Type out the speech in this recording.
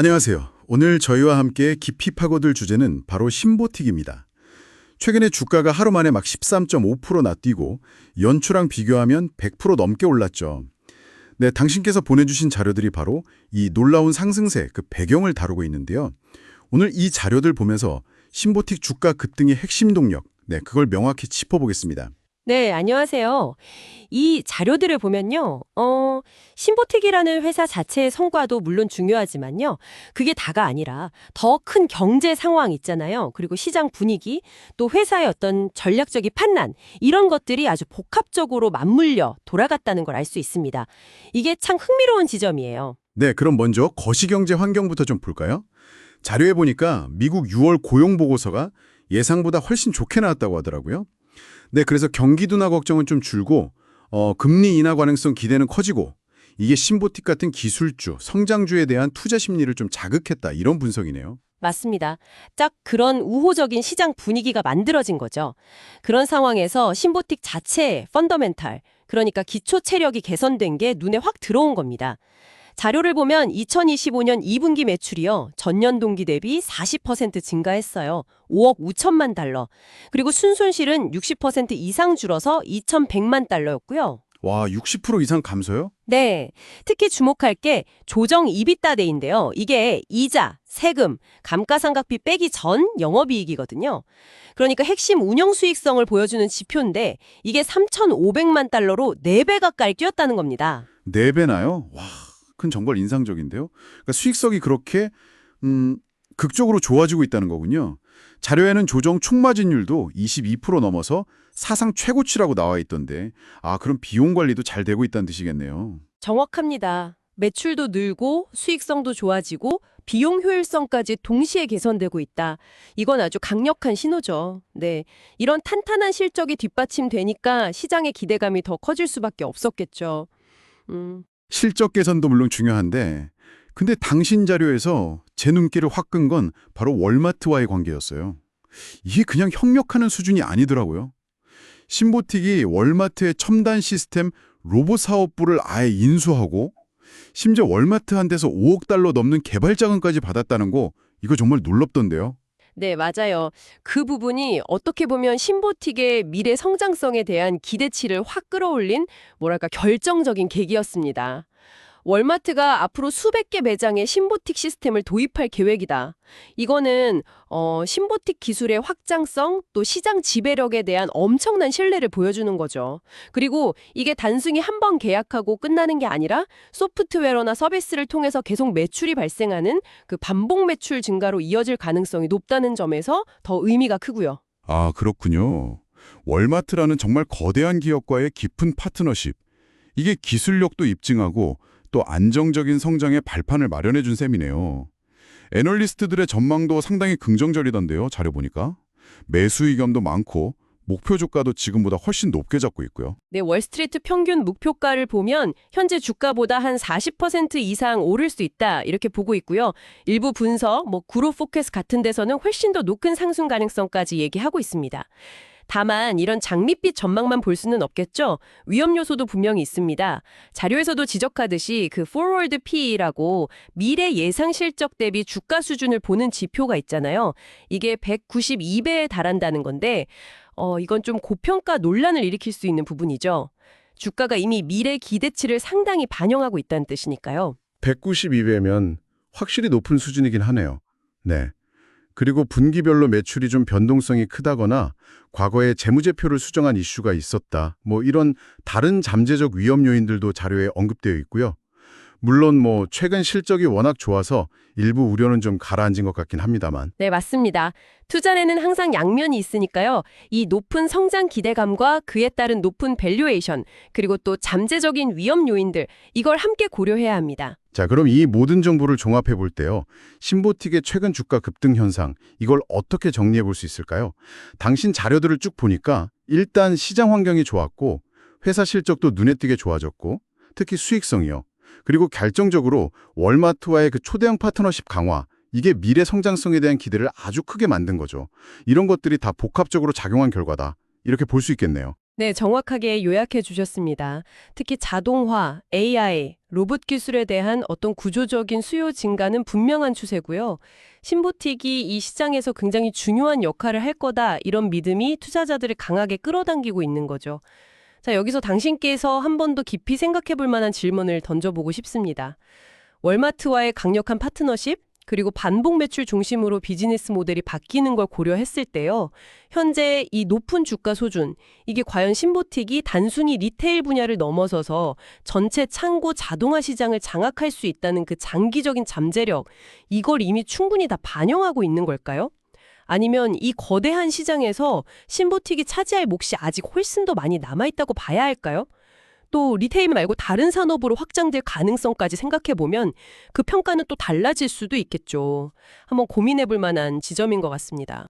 안녕하세요. 오늘 저희와 함께 깊이 파고들 주제는 바로 신보틱입니다. 최근에 주가가 하루 만에 막 13.5% 나뛰고 연초랑 비교하면 100% 넘게 올랐죠. 네, 당신께서 보내주신 자료들이 바로 이 놀라운 상승세, 그 배경을 다루고 있는데요. 오늘 이 자료들 보면서 신보틱 주가 급등의 핵심 동력, 그걸 명확히 짚어보겠습니다. 네, 안녕하세요. 이 자료들을 보면요, 신보틱이라는 회사 자체의 성과도 물론 중요하지만요, 그게 다가 아니라 더 큰 경제 상황 있잖아요. 그리고 시장 분위기, 또 회사의 어떤 전략적인 판단, 이런 것들이 아주 복합적으로 맞물려 돌아갔다는 걸 알 수 있습니다. 이게 참 흥미로운 지점이에요. 네, 그럼 먼저 거시경제 환경부터 좀 볼까요? 자료에 보니까 미국 6월 고용 보고서가 예상보다 훨씬 좋게 나왔다고 하더라고요. 네, 그래서 경기 둔화 걱정은 좀 줄고 금리 인하 가능성 기대는 커지고 이게 신보틱 같은 기술주, 성장주에 대한 투자 심리를 좀 자극했다 이런 분석이네요. 맞습니다. 딱 그런 우호적인 시장 분위기가 만들어진 거죠. 그런 상황에서 신보틱 자체의 펀더멘탈, 그러니까 기초 체력이 개선된 게 눈에 확 들어온 겁니다. 자료를 보면 2025년 2분기 매출이요. 전년 동기 대비 40% 증가했어요. 5억 5천만 달러. 그리고 순손실은 60% 이상 줄어서 2,100만 달러였고요. 와, 60% 이상 감소요? 네, 특히 주목할 게 조정 이비타대인데요. 이게 이자, 세금, 감가상각비 빼기 전 영업이익이거든요. 그러니까 핵심 운영 수익성을 보여주는 지표인데 이게 3,500만 달러로 4배 가까이 뛰었다는 겁니다. 4배나요? 와, 큰 정말 인상적인데요. 그러니까 수익성이 그렇게 극적으로 좋아지고 있다는 거군요. 자료에는 조정 총마진율도 22% 넘어서 사상 최고치라고 나와 있던데, 그럼 비용 관리도 잘 되고 있다는 뜻이겠네요. 정확합니다. 매출도 늘고 수익성도 좋아지고 비용 효율성까지 동시에 개선되고 있다. 이건 아주 강력한 신호죠. 네, 이런 탄탄한 실적이 뒷받침되니까 시장의 기대감이 더 커질 수밖에 없었겠죠. 실적 개선도 물론 중요한데, 근데 당신 자료에서 제 눈길을 확 끈 건 바로 월마트와의 관계였어요. 이게 그냥 협력하는 수준이 아니더라고요. 신보틱이 월마트의 첨단 시스템 로봇 사업부를 아예 인수하고 심지어 월마트 한 데서 5억 달러 넘는 개발 자금까지 받았다는 거 이거 정말 놀랍던데요. 네, 맞아요. 그 부분이 어떻게 보면 신보틱의 미래 성장성에 대한 기대치를 확 끌어올린 뭐랄까 결정적인 계기였습니다. 월마트가 앞으로 수백 개 매장에 신보틱 시스템을 도입할 계획이다. 이거는 신보틱 기술의 확장성 또 시장 지배력에 대한 엄청난 신뢰를 보여주는 거죠. 그리고 이게 단순히 한 번 계약하고 끝나는 게 아니라 소프트웨어나 서비스를 통해서 계속 매출이 발생하는 그 반복 매출 증가로 이어질 가능성이 높다는 점에서 더 의미가 크고요. 아, 그렇군요. 월마트라는 정말 거대한 기업과의 깊은 파트너십. 이게 기술력도 입증하고 또 안정적인 성장의 발판을 마련해 준 셈이네요. 애널리스트들의 전망도 상당히 긍정적이던데요, 자료 보니까. 매수 의견도 많고 목표 주가도 지금보다 훨씬 높게 잡고 있고요. 네, 월스트리트 평균 목표가를 보면 현재 주가보다 한 40% 이상 오를 수 있다 이렇게 보고 있고요. 일부 분석, 그룹 포커스 같은 데서는 훨씬 더 높은 상승 가능성까지 얘기하고 있습니다. 다만 이런 장밋빛 전망만 볼 수는 없겠죠. 위험 요소도 분명히 있습니다. 자료에서도 지적하듯이 그 forward PE라고 미래 예상 실적 대비 주가 수준을 보는 지표가 있잖아요. 이게 192배에 달한다는 건데 이건 좀 고평가 논란을 일으킬 수 있는 부분이죠. 주가가 이미 미래 기대치를 상당히 반영하고 있다는 뜻이니까요. 192배면 확실히 높은 수준이긴 하네요. 네. 그리고 분기별로 매출이 좀 변동성이 크다거나 과거에 재무제표를 수정한 이슈가 있었다. 이런 다른 잠재적 위험 요인들도 자료에 언급되어 있고요. 물론 최근 실적이 워낙 좋아서 일부 우려는 좀 가라앉은 것 같긴 합니다만. 네, 맞습니다. 투자에는 항상 양면이 있으니까요. 이 높은 성장 기대감과 그에 따른 높은 밸류에이션, 그리고 또 잠재적인 위험 요인들, 이걸 함께 고려해야 합니다. 자, 그럼 이 모든 정보를 종합해 볼 때요. 신보틱의 최근 주가 급등 현상, 이걸 어떻게 정리해 볼 수 있을까요? 당신 자료들을 쭉 보니까 일단 시장 환경이 좋았고 회사 실적도 눈에 띄게 좋아졌고 특히 수익성이요. 그리고 결정적으로 월마트와의 그 초대형 파트너십 강화, 이게 미래 성장성에 대한 기대를 아주 크게 만든 거죠. 이런 것들이 다 복합적으로 작용한 결과다. 이렇게 볼 수 있겠네요. 네, 정확하게 요약해 주셨습니다. 특히 자동화, AI, 로봇 기술에 대한 어떤 구조적인 수요 증가는 분명한 추세고요. 신보틱이 이 시장에서 굉장히 중요한 역할을 할 거다, 이런 믿음이 투자자들을 강하게 끌어당기고 있는 거죠. 자, 여기서 당신께서 한 번 더 깊이 생각해 볼 만한 질문을 던져보고 싶습니다. 월마트와의 강력한 파트너십, 그리고 반복 매출 중심으로 비즈니스 모델이 바뀌는 걸 고려했을 때요. 현재 이 높은 주가 수준, 이게 과연 신보틱이 단순히 리테일 분야를 넘어서서 전체 창고 자동화 시장을 장악할 수 있다는 그 장기적인 잠재력, 이걸 이미 충분히 다 반영하고 있는 걸까요? 아니면 이 거대한 시장에서 신보틱이 차지할 몫이 아직 훨씬 더 많이 남아있다고 봐야 할까요? 또 리테일 말고 다른 산업으로 확장될 가능성까지 생각해보면 그 평가는 또 달라질 수도 있겠죠. 한번 고민해볼 만한 지점인 것 같습니다.